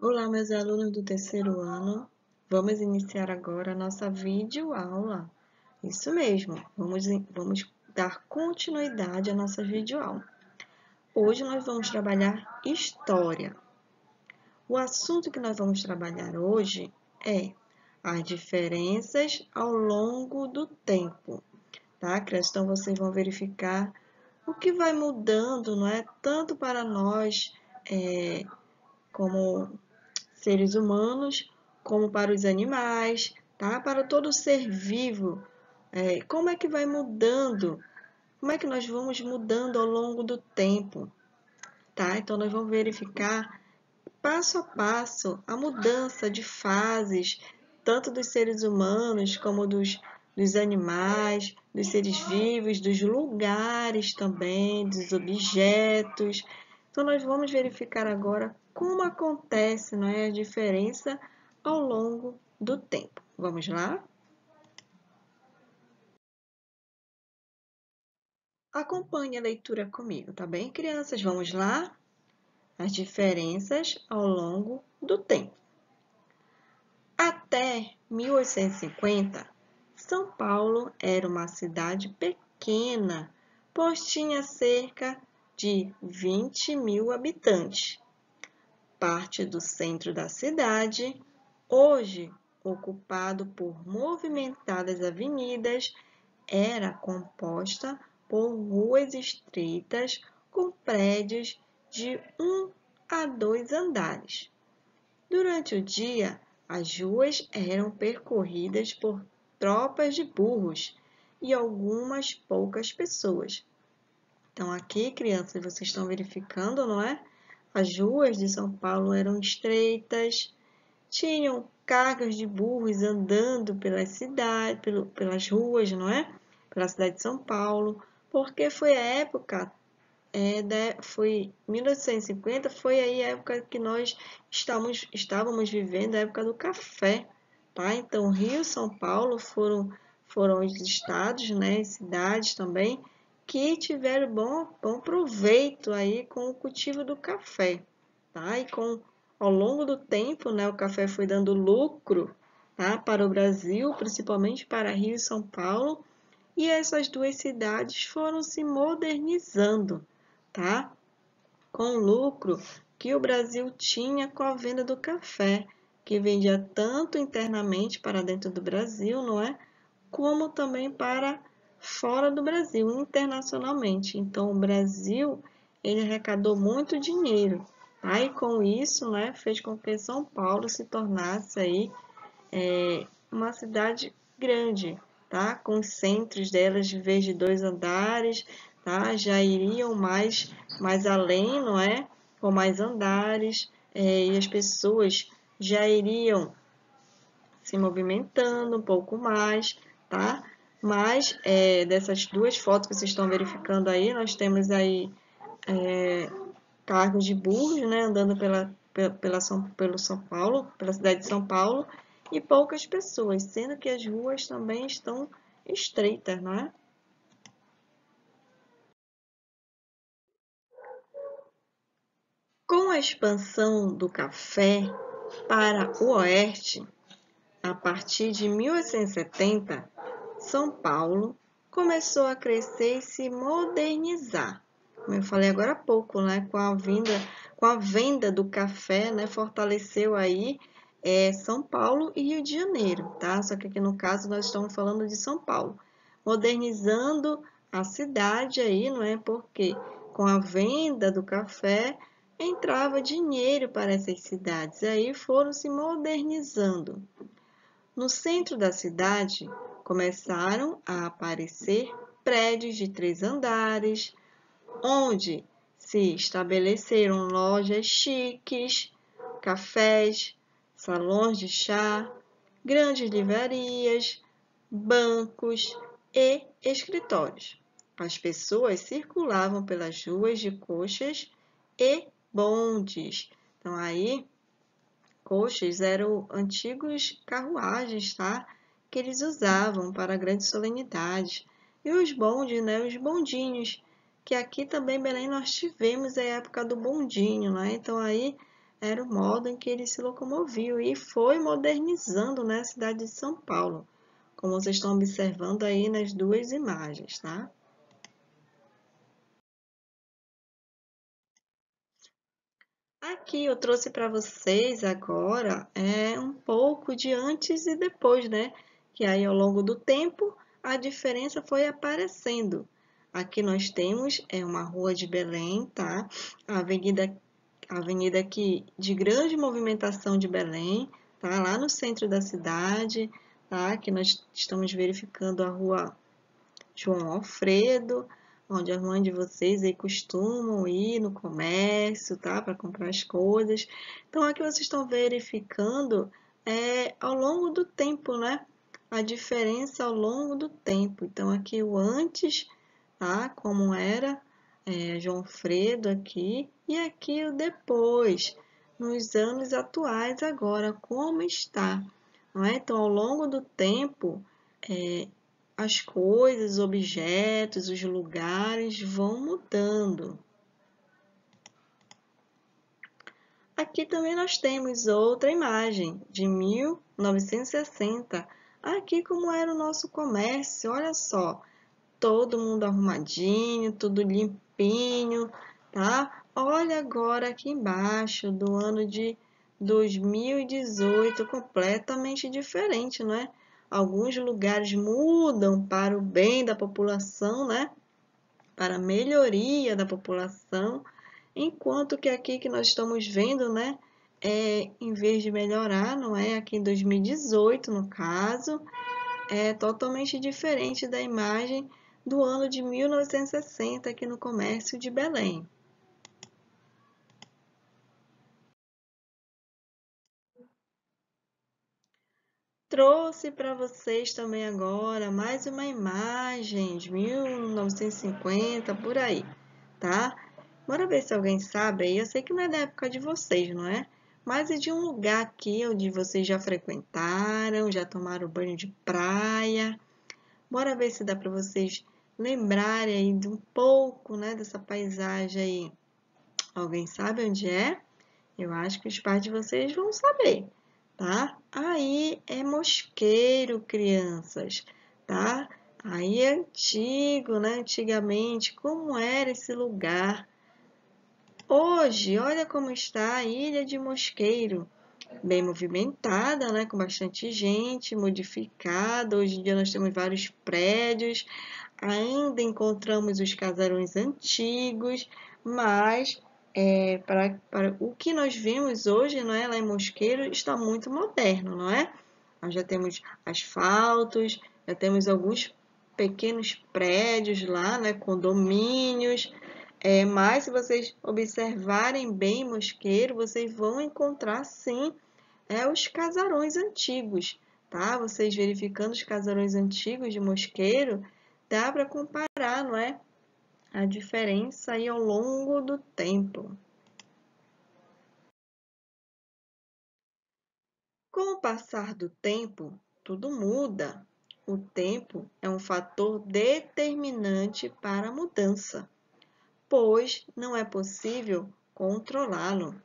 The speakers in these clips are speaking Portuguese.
Olá, meus alunos do terceiro ano. Vamos iniciar agora a nossa videoaula. Isso mesmo, vamos dar continuidade à nossa videoaula. Hoje nós vamos trabalhar história. O assunto que nós vamos trabalhar hoje é as diferenças ao longo do tempo, tá? Então vocês vão verificar o que vai mudando, não é? Tanto para nós, como seres humanos, como para os animais, tá? Para todo ser vivo. Como é que vai mudando? Como é que nós vamos mudando ao longo do tempo, tá? Então, nós vamos verificar passo a passo a mudança de fases, tanto dos seres humanos como dos animais, dos seres vivos, dos lugares também, dos objetos. Então, nós vamos verificar agora como acontece, não é, a diferença ao longo do tempo. Vamos lá? Acompanhe a leitura comigo, tá bem, crianças? Vamos lá? As diferenças ao longo do tempo. Até 1850, São Paulo era uma cidade pequena, pois tinha cerca de 20.000 habitantes. Parte do centro da cidade, hoje ocupado por movimentadas avenidas, era composta por ruas estreitas com prédios de 1 a 2 andares. Durante o dia, as ruas eram percorridas por tropas de burros e algumas poucas pessoas. Então, aqui, crianças, vocês estão verificando, não é? As ruas de São Paulo eram estreitas, tinham cargas de burros andando pelas cidades, pelas ruas, não é? Pela cidade de São Paulo, porque foi a época foi 1850, foi aí a época que nós estávamos vivendo, a época do café, tá? Então, Rio e São Paulo foram os estados, né, e cidades também, que tiveram bom proveito aí com o cultivo do café, tá? E ao longo do tempo, né, o café foi dando lucro, tá, para o Brasil, principalmente para Rio e São Paulo, e essas duas cidades foram se modernizando, tá? Com o lucro que o Brasil tinha com a venda do café, que vendia tanto internamente para dentro do Brasil, não é? Como também para fora do Brasil, internacionalmente. Então, o Brasil, ele arrecadou muito dinheiro, tá? E com isso, né, fez com que São Paulo se tornasse aí uma cidade grande, tá? Com os centros delas, em vez de 2 andares, tá? Já iriam mais além, não é? Com mais andares, e as pessoas já iriam se movimentando um pouco mais, tá? Mas dessas duas fotos que vocês estão verificando aí, nós temos aí carros de burros, né, andando pelo São Paulo, pela cidade de São Paulo, e poucas pessoas, sendo que as ruas também estão estreitas, não é? Com a expansão do café para o oeste, a partir de 1870, São Paulo começou a crescer e se modernizar. Como eu falei agora há pouco, né? Com a venda do café, né? Fortaleceu aí São Paulo e Rio de Janeiro, tá? Só que aqui no caso nós estamos falando de São Paulo, modernizando a cidade aí, não é? Porque com a venda do café entrava dinheiro para essas cidades, aí foram se modernizando. No centro da cidade, começaram a aparecer prédios de 3 andares, onde se estabeleceram lojas chiques, cafés, salões de chá, grandes livrarias, bancos e escritórios. As pessoas circulavam pelas ruas de cochas e bondes. Então, aí coches eram antigos carruagens, tá? Que eles usavam para grandes solenidades. E os bondes, né? Os bondinhos, que aqui também em Belém nós tivemos a época do bondinho, né? Então aí era o modo em que ele se locomovia e foi modernizando, né, a cidade de São Paulo, como vocês estão observando aí nas duas imagens, tá? Aqui eu trouxe para vocês agora um pouco de antes e depois, né? Que aí ao longo do tempo a diferença foi aparecendo. Aqui nós temos uma rua de Belém, tá? A avenida aqui de grande movimentação de Belém, tá? Lá no centro da cidade, tá? Que nós estamos verificando a rua João Alfredo, onde as mães de vocês aí costumam ir no comércio, tá? Para comprar as coisas. Então, aqui vocês estão verificando ao longo do tempo, né? A diferença ao longo do tempo. Então, aqui o antes, tá? Como era João Alfredo aqui, e aqui o depois, nos anos atuais agora, como está, não é? Então, ao longo do tempo, as coisas, os objetos, os lugares vão mudando. Aqui também nós temos outra imagem de 1960. Aqui como era o nosso comércio, olha só, todo mundo arrumadinho, tudo limpinho, tá? Olha agora aqui embaixo do ano de 2018, completamente diferente, não é? Alguns lugares mudam para o bem da população, né? Para a melhoria da população, enquanto que aqui que nós estamos vendo, né? Em vez de melhorar, não é? Aqui em 2018, no caso, é totalmente diferente da imagem do ano de 1960 aqui no comércio de Belém. Trouxe para vocês também agora mais uma imagem de 1950, por aí, tá? Bora ver se alguém sabe aí. Eu sei que não é da época de vocês, não é? Mas é de um lugar aqui onde vocês já frequentaram, já tomaram banho de praia. Bora ver se dá para vocês lembrarem aí de um pouco, né, dessa paisagem aí. Alguém sabe onde é? Eu acho que os pais de vocês vão saber, tá? Aí é Mosqueiro, crianças, tá? Aí é antigo, né? Antigamente, como era esse lugar? Hoje, olha como está a Ilha de Mosqueiro, bem movimentada, né? Com bastante gente, modificada. Hoje em dia nós temos vários prédios, ainda encontramos os casarões antigos, mas para o que nós vemos hoje, não é, lá em Mosqueiro, está muito moderno, não é? Nós já temos asfaltos, já temos alguns pequenos prédios lá, né, condomínios, mas se vocês observarem bem Mosqueiro, vocês vão encontrar sim os casarões antigos, tá? Vocês verificando os casarões antigos de Mosqueiro, dá para comparar, não é? A diferença aí ao longo do tempo. Com o passar do tempo, tudo muda. O tempo é um fator determinante para a mudança, pois não é possível controlá-lo.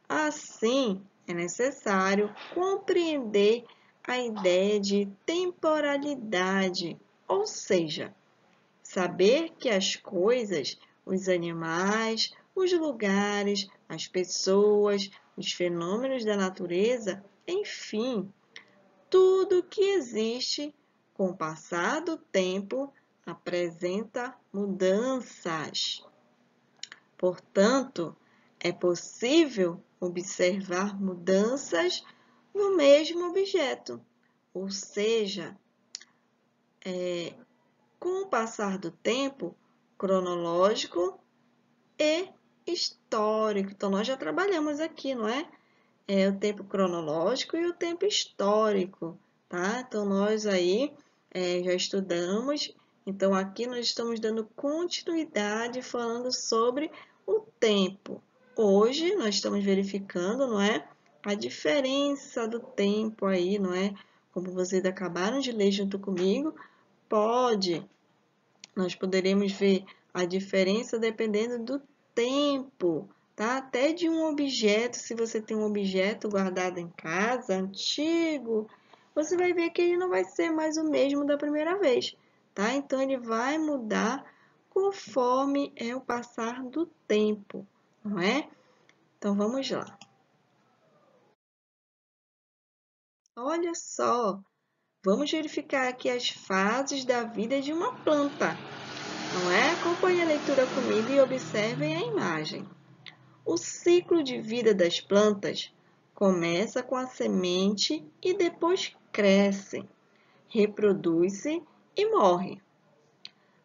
Assim, é necessário compreender a ideia de temporalidade, ou seja, saber que as coisas, os animais, os lugares, as pessoas, os fenômenos da natureza, enfim, tudo que existe, com o passar do tempo, apresenta mudanças. Portanto, é possível observar mudanças no mesmo objeto, ou seja, com o passar do tempo cronológico e histórico. Então, nós já trabalhamos aqui, não é? O tempo cronológico e o tempo histórico, tá? Então, nós aí já estudamos. Então, aqui nós estamos dando continuidade falando sobre o tempo. Hoje, nós estamos verificando, não é? A diferença do tempo aí, não é? Como vocês acabaram de ler junto comigo, nós poderemos ver a diferença dependendo do tempo, tá? Até de um objeto, se você tem um objeto guardado em casa, antigo, você vai ver que ele não vai ser mais o mesmo da primeira vez, tá? Então, ele vai mudar conforme é o passar do tempo, não é? Então, vamos lá. Olha só, vamos verificar aqui as fases da vida de uma planta, não é? Acompanhe a leitura comigo e observem a imagem. O ciclo de vida das plantas começa com a semente e depois cresce, reproduz-se e morre.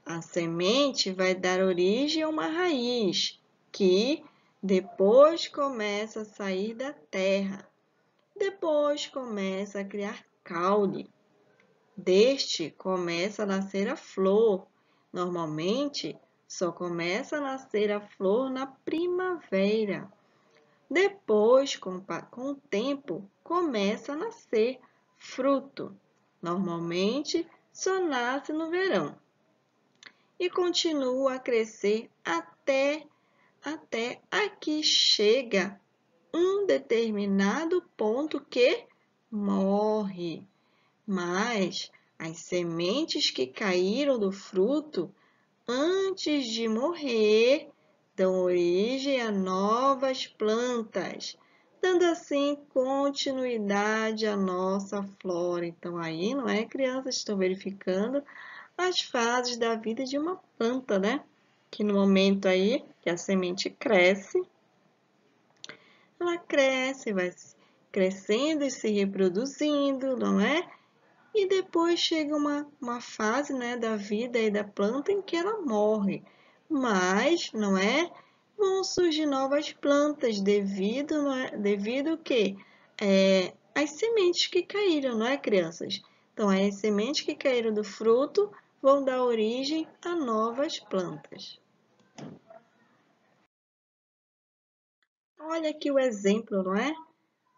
A semente vai dar origem a uma raiz que depois começa a sair da terra, depois começa a criar caule. Deste começa a nascer a flor. Normalmente, só começa a nascer a flor na primavera. Depois, com o tempo, começa a nascer fruto. Normalmente, só nasce no verão. E continua a crescer até aqui chega um determinado ponto que morre. Mas as sementes que caíram do fruto antes de morrer dão origem a novas plantas, dando assim continuidade à nossa flora. Então, aí, não é, crianças? Estão verificando as fases da vida de uma planta, né? Que no momento aí que a semente cresce, ela cresce, vai crescendo e se reproduzindo, não é? E depois chega uma fase, né, da vida e da planta em que ela morre. Mas, não é? Vão surgir novas plantas devido, não é? Devido o quê? As sementes que caíram, não é, crianças? Então, as sementes que caíram do fruto vão dar origem a novas plantas. Olha aqui o exemplo, não é?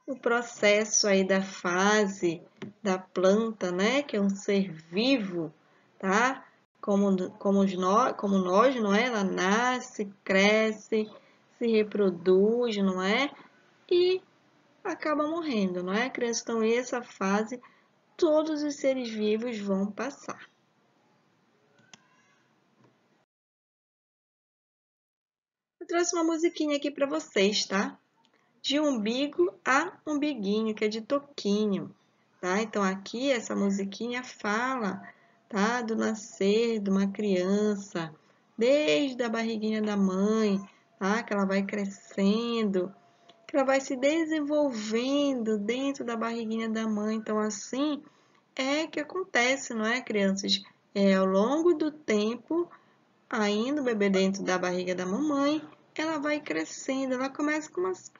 O processo aí da fase da planta, né? Que é um ser vivo, tá? Como nós, não é? Ela nasce, cresce, se reproduz, não é? E acaba morrendo, não é, criança? Então, essa fase todos os seres vivos vão passar. Eu trouxe uma musiquinha aqui para vocês, tá? De umbigo a umbiguinho, que é de Toquinho, tá? Então, aqui essa musiquinha fala, tá? Do nascer de uma criança, desde a barriguinha da mãe, tá? Que ela vai crescendo, que ela vai se desenvolvendo dentro da barriguinha da mãe. Então, assim é que acontece, não é, crianças? Ao longo do tempo, ainda o bebê dentro da barriga da mamãe, ela vai crescendo, ela começa com umas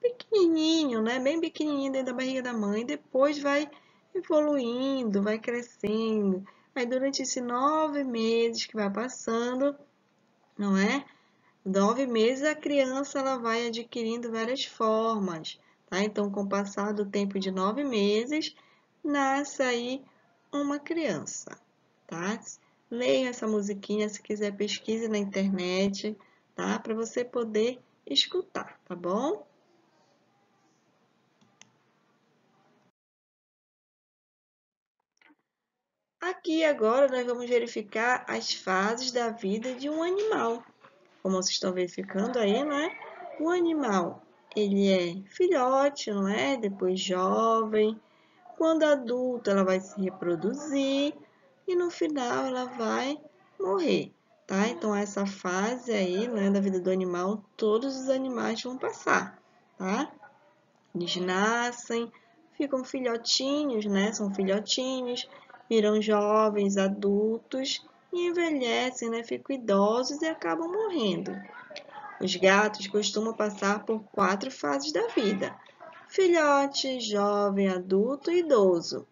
pequenininho, né? Bem pequenininho dentro da barriga da mãe, depois vai evoluindo, vai crescendo. Aí durante esses 9 meses que vai passando, não é? 9 meses a criança ela vai adquirindo várias formas, tá? Então, com o passar do tempo de 9 meses, nasce aí uma criança, tá? Leia essa musiquinha, se quiser pesquise na internet, tá? Para você poder escutar, tá bom? Aqui agora nós vamos verificar as fases da vida de um animal. Como vocês estão verificando aí, né? O animal, ele é filhote, não é? Depois jovem. Quando adulto, ela vai se reproduzir e no final ela vai morrer, tá? Então, essa fase aí, né, da vida do animal, todos os animais vão passar, tá? Eles nascem, ficam filhotinhos, né? São filhotinhos, viram jovens, adultos e envelhecem, né? Ficam idosos e acabam morrendo. Os gatos costumam passar por 4 fases da vida: filhote, jovem, adulto e idoso.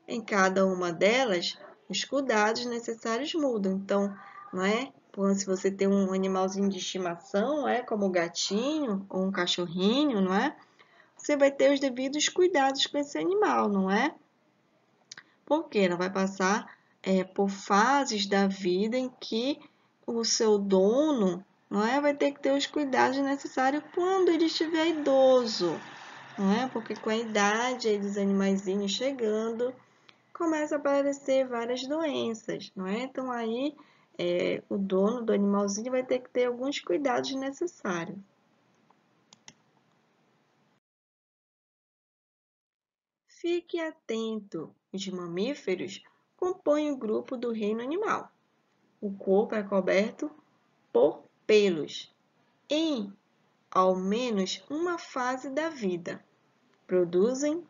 Em cada uma delas, os cuidados necessários mudam. Então, não é? Se você tem um animalzinho de estimação, como o gatinho ou um cachorrinho, não é? Você vai ter os devidos cuidados com esse animal, não é? Porque ela vai passar por fases da vida em que o seu dono, não é? Vai ter que ter os cuidados necessários quando ele estiver idoso, não é? Porque com a idade aí dos animaizinhos chegando, começa a aparecer várias doenças, não é? Então aí o dono do animalzinho vai ter que ter alguns cuidados necessários. Fique atento, os mamíferos compõem o grupo do reino animal. O corpo é coberto por pelos. Em ao menos uma fase da vida, produzem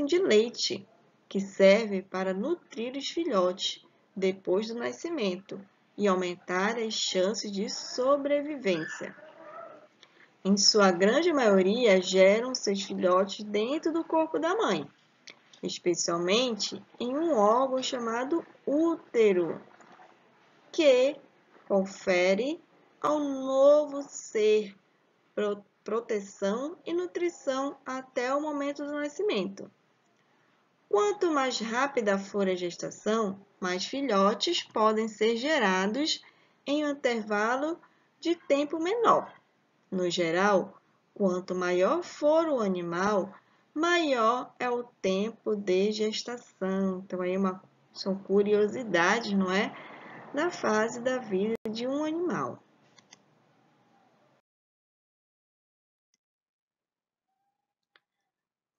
de leite, que serve para nutrir os filhotes depois do nascimento e aumentar as chances de sobrevivência. Em sua grande maioria, geram seus filhotes dentro do corpo da mãe, especialmente em um órgão chamado útero, que confere ao novo ser proteção e nutrição até o momento do nascimento. Quanto mais rápida for a gestação, mais filhotes podem ser gerados em um intervalo de tempo menor. No geral, quanto maior for o animal, maior é o tempo de gestação. Então, aí são curiosidades, não é? Da fase da vida de um animal.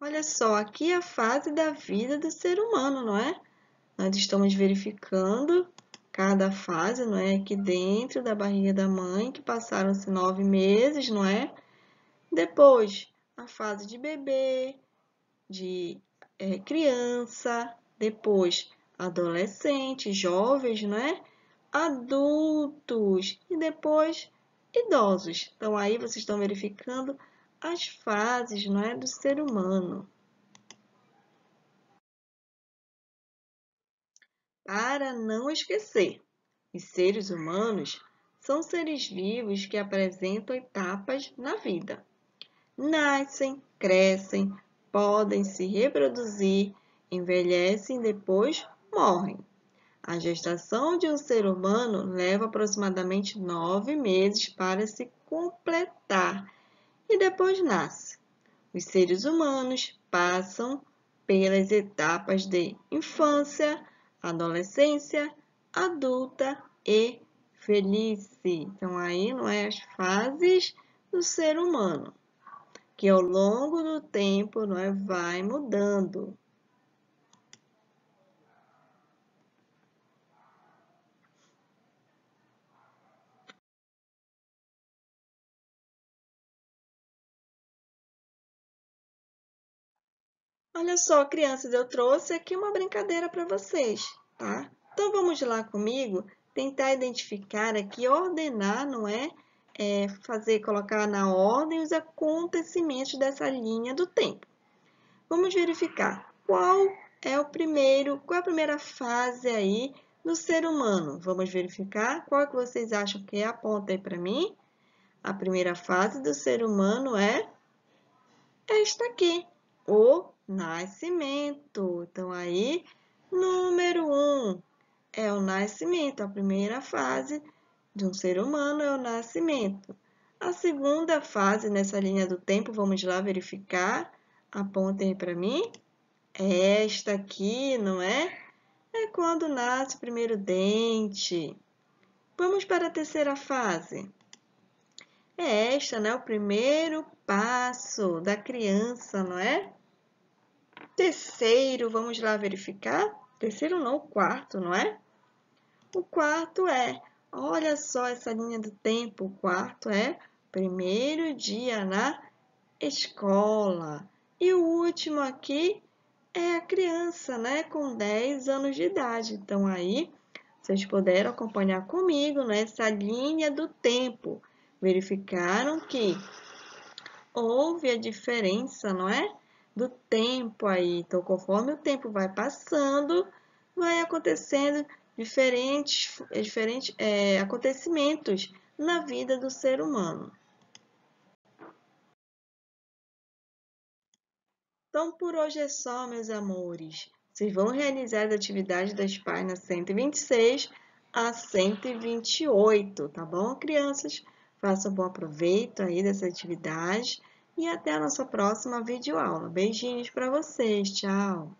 Olha só, aqui é a fase da vida do ser humano, não é? Nós estamos verificando cada fase, não é? Aqui dentro da barriga da mãe, que passaram-se 9 meses, não é? Depois, a fase de bebê, de criança, depois adolescente, jovens, não é? Adultos e depois idosos. Então, aí vocês estão verificando as fases, não é, do ser humano. Para não esquecer, os seres humanos são seres vivos que apresentam etapas na vida. Nascem, crescem, podem se reproduzir, envelhecem e depois morrem. A gestação de um ser humano leva aproximadamente 9 meses para se completar e depois nasce. Os seres humanos passam pelas etapas de infância, adolescência, adulta e velhice. Então, aí não é as fases do ser humano, que ao longo do tempo não é, vai mudando. Olha só, crianças, eu trouxe aqui uma brincadeira para vocês, tá? Então vamos lá comigo tentar identificar aqui, ordenar, não é? Colocar na ordem os acontecimentos dessa linha do tempo. Vamos verificar qual é a primeira fase aí do ser humano. Vamos verificar qual que vocês acham que é? Aponta aí para mim. A primeira fase do ser humano é esta aqui, o nascimento. Então, aí, número 1 é o nascimento. A primeira fase de um ser humano é o nascimento. A segunda fase nessa linha do tempo, vamos lá verificar. Apontem aí para mim. Esta aqui, não é? É quando nasce o primeiro dente. Vamos para a terceira fase. É esta, né? O primeiro passo da criança, não é? Terceiro, vamos lá verificar? Terceiro não, o quarto, não é? O quarto olha só essa linha do tempo, o quarto é primeiro dia na escola. E o último aqui é a criança, né, com 10 anos de idade. Então, aí, vocês puderam acompanhar comigo nessa linha do tempo. Verificaram que houve a diferença, não é? Do tempo aí. Então, conforme o tempo vai passando, vai acontecendo diferentes acontecimentos na vida do ser humano. Então, por hoje é só, meus amores. Vocês vão realizar as atividades das páginas 126 a 128, tá bom, crianças? Façam bom proveito aí dessa atividade e até a nossa próxima videoaula. Beijinhos para vocês, tchau!